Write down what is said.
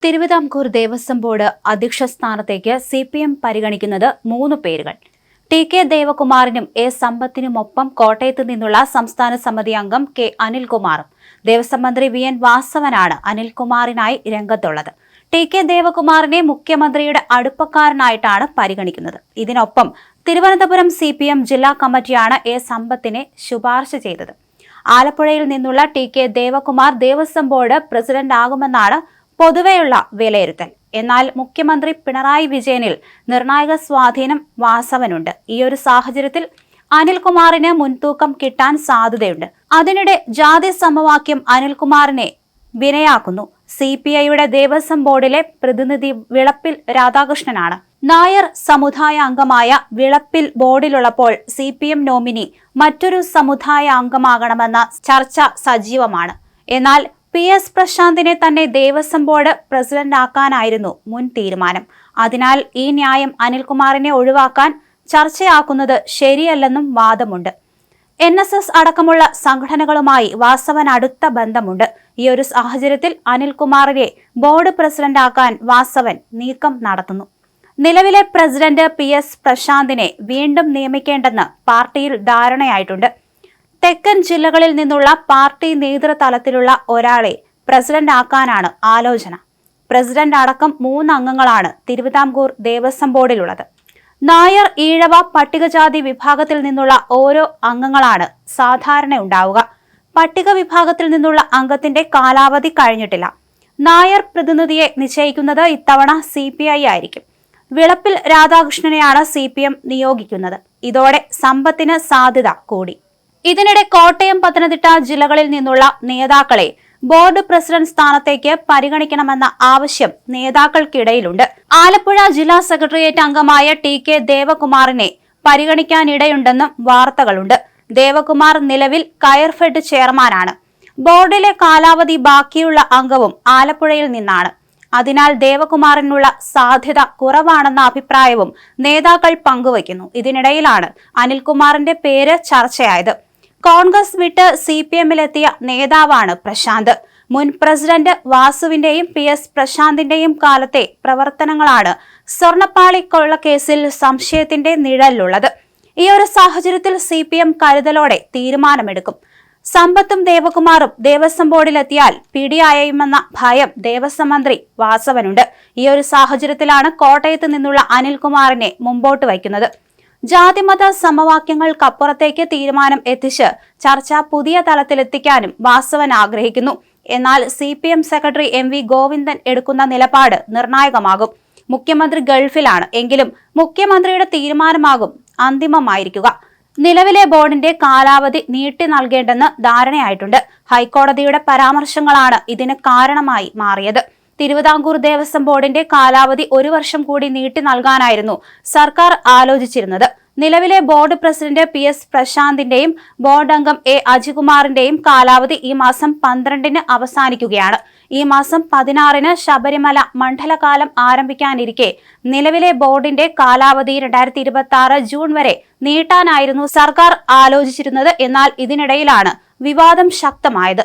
Thiruvithamkoor Devaswom board അധ്യക്ഷ സ്ഥാനത്തേക്ക് CPM പരിഗണിക്കുന്നത് 3 പേരുകൾ. TK ദേവകുമാറിനും A സമ്പത്തിനുമൊപ്പം കോട്ടയത്ത് നിന്നുള്ള സംസ്ഥാന സമിതി അംഗം K അനിൽകുമാറും ദേവസ്വം മന്ത്രി VN വാസവനാണ് അനിൽകുമാറിനായി രംഗത്തുള്ളത്. TK ദേവകുമാറിനെ മുഖ്യമന്ത്രിയുടെ അടുപ്പക്കാരനായിട്ടാണ് പരിഗണിക്കുന്നത്. ഇതിനൊപ്പം തിരുവനന്തപുരം CPM ജില്ലാ കമ്മിറ്റിയാണ് A സമ്പത്തിനെ ശുപാർശ ചെയ്തത്. ആലപ്പുഴയിൽ നിന്നുള്ള TK Devakumar Devaswom board president ആകുമെന്നാണ് പൊതുവെയുള്ള വിലയിരുത്തൽ. എന്നാൽ മുഖ്യമന്ത്രി പിണറായി വിജയനിൽ നിർണായക സ്വാധീനം വാസവനുണ്ട്. ഈയൊരു സാഹചര്യത്തിൽ അനിൽകുമാറിന് മുൻതൂക്കം കിട്ടാൻ സാധ്യതയുണ്ട്. അതിനിടെ ജാതി സമവാക്യം അനിൽകുമാറിനെ വിനയാക്കുന്നു. CPIയുടെ ദേവസ്വം ബോർഡിലെ പ്രതിനിധി വിളപ്പിൽ രാധാകൃഷ്ണനാണ്. നായർ സമുദായ അംഗമായ വിളപ്പിൽ ബോർഡിലുള്ളപ്പോൾ CPM നോമിനി മറ്റൊരു സമുദായ അംഗമാകണമെന്ന ചർച്ച സജീവമാണ്. എന്നാൽ PS പ്രശാന്തിനെ തന്നെ ദേവസ്വം ബോർഡ് പ്രസിഡന്റ് ആക്കാനായിരുന്നു മുൻ തീരുമാനം. അതിനാൽ ഈ ന്യായം അനിൽകുമാറിനെ ഒഴിവാക്കാൻ ചർച്ചയാക്കുന്നത് ശരിയല്ലെന്നും വാദമുണ്ട്. NSS അടക്കമുള്ള സംഘടനകളുമായി വാസവൻ അടുത്ത ബന്ധമുണ്ട്. ഈ ഒരു സാഹചര്യത്തിൽ അനിൽകുമാറിനെ ബോർഡ് പ്രസിഡന്റ് ആക്കാൻ വാസവൻ നീക്കം നടത്തുന്നു. നിലവിലെ പ്രസിഡന്റ് PS പ്രശാന്തിനെ വീണ്ടും നിയമിക്കേണ്ടെന്ന് പാർട്ടിയിൽ ധാരണയായിട്ടുണ്ട്. തെക്കൻ ജില്ലകളിൽ നിന്നുള്ള പാർട്ടി നേതൃതലത്തിലുള്ള ഒരാളെ പ്രസിഡന്റ് ആക്കാനാണ് ആലോചന. പ്രസിഡന്റ് അടക്കം 3 അംഗങ്ങളാണ് തിരുവിതാംകൂർ ദേവസ്വം ബോർഡിലുള്ളത്. നായർ, ഈഴവ, പട്ടികജാതി വിഭാഗത്തിൽ നിന്നുള്ള ഓരോ അംഗങ്ങളാണ് സാധാരണ ഉണ്ടാവുക. പട്ടിക വിഭാഗത്തിൽ നിന്നുള്ള അംഗത്തിന്റെ കാലാവധി കഴിഞ്ഞിട്ടില്ല. നായർ പ്രതിനിധിയെ നിശ്ചയിക്കുന്നത് ഇത്തവണ CPI ആയിരിക്കും. വിളപ്പിൽ രാധാകൃഷ്ണനെയാണ് CPM നിയോഗിക്കുന്നത്. ഇതോടെ സമ്പത്തിന് സാധ്യത കൂടി. ഇതിനിടെ കോട്ടയം, പത്തനംതിട്ട ജില്ലകളിൽ നിന്നുള്ള നേതാക്കളെ ബോർഡ് പ്രസിഡന്റ് സ്ഥാനത്തേക്ക് പരിഗണിക്കണമെന്ന ആവശ്യം നേതാക്കൾക്കിടയിലുണ്ട്. ആലപ്പുഴ ജില്ലാ സെക്രട്ടേറിയറ്റ് അംഗമായ TK ദേവകുമാറിനെ പരിഗണിക്കാനിടയുണ്ടെന്നും വാർത്തകളുണ്ട്. ദേവകുമാർ നിലവിൽ കയർഫെഡ് ചെയർമാനാണ്. ബോർഡിലെ കാലാവധി ബാക്കിയുള്ള അംഗവും ആലപ്പുഴയിൽ നിന്നാണ്. അതിനാൽ ദേവകുമാറിനുള്ള സാധ്യത കുറവാണെന്ന അഭിപ്രായവും നേതാക്കൾ പങ്കുവയ്ക്കുന്നു. ഇതിനിടയിലാണ് അനിൽകുമാറിന്റെ പേര് ചർച്ചയായത്. കോൺഗ്രസ് വിട്ട് CPMലെത്തിയ നേതാവാണ് പ്രശാന്ത്. മുൻ പ്രസിഡന്റ് വാസുവിന്റെയും PS പ്രശാന്തിന്റെയും കാലത്തെ പ്രവർത്തനങ്ങളാണ് സ്വർണ്ണപ്പാളി കൊള്ളക്കേസിൽ സംശയത്തിന്റെ നിഴലിലുള്ളത്. ഈ ഒരു സാഹചര്യത്തിൽ CPM കരുതലോടെ തീരുമാനമെടുക്കും. സമ്പത്തും ദേവകുമാറും ദേവസ്വം ബോർഡിലെത്തിയാൽ പിടിയായുമെന്ന ഭയം ദേവസ്വം മന്ത്രി വാസവനുണ്ട്. ഈ ഒരു സാഹചര്യത്തിലാണ് കോട്ടയത്ത് നിന്നുള്ള അനിൽകുമാറിനെ മുമ്പോട്ട് വയ്ക്കുന്നത്. ജാതിമത സമവാക്യങ്ങൾക്കപ്പുറത്തേക്ക് തീരുമാനം എത്തിച്ച് ചർച്ച പുതിയ തലത്തിലെത്തിക്കാനും വാസവൻ ആഗ്രഹിക്കുന്നു. എന്നാൽ CPM സെക്രട്ടറി MV ഗോവിന്ദൻ എടുക്കുന്ന നിലപാട് നിർണായകമാകും. മുഖ്യമന്ത്രി ഗൾഫിലാണ് എങ്കിലും മുഖ്യമന്ത്രിയുടെ തീരുമാനമാകും അന്തിമമായിരിക്കുക. നിലവിലെ ബോർഡിന്റെ കാലാവധി നീട്ടി നൽകേണ്ടെന്ന് ധാരണയായിട്ടുണ്ട്. ഹൈക്കോടതിയുടെ പരാമർശങ്ങളാണ് ഇതിന് കാരണമായി മാറിയത്. തിരുവിതാംകൂർ ദേവസ്വം ബോർഡിന്റെ കാലാവധി 1 വർഷം കൂടി നീട്ടി നൽകാനായിരുന്നു സർക്കാർ ആലോചിച്ചിരുന്നത്. നിലവിലെ ബോർഡ് പ്രസിഡന്റ് PS പ്രശാന്തിന്റെയും ബോർഡ് അംഗം A അജികുമാറിന്റെയും കാലാവധി ഈ മാസം 12-ന് അവസാനിക്കുകയാണ്. ഈ മാസം 16-ന് ശബരിമല മണ്ഡലകാലം ആരംഭിക്കാനിരിക്കെ നിലവിലെ ബോർഡിന്റെ കാലാവധി 2026 ജൂൺ വരെ നീട്ടാനായിരുന്നു സർക്കാർ ആലോചിച്ചിരുന്നത്. എന്നാൽ ഇതിനിടയിലാണ് വിവാദം ശക്തമായത്.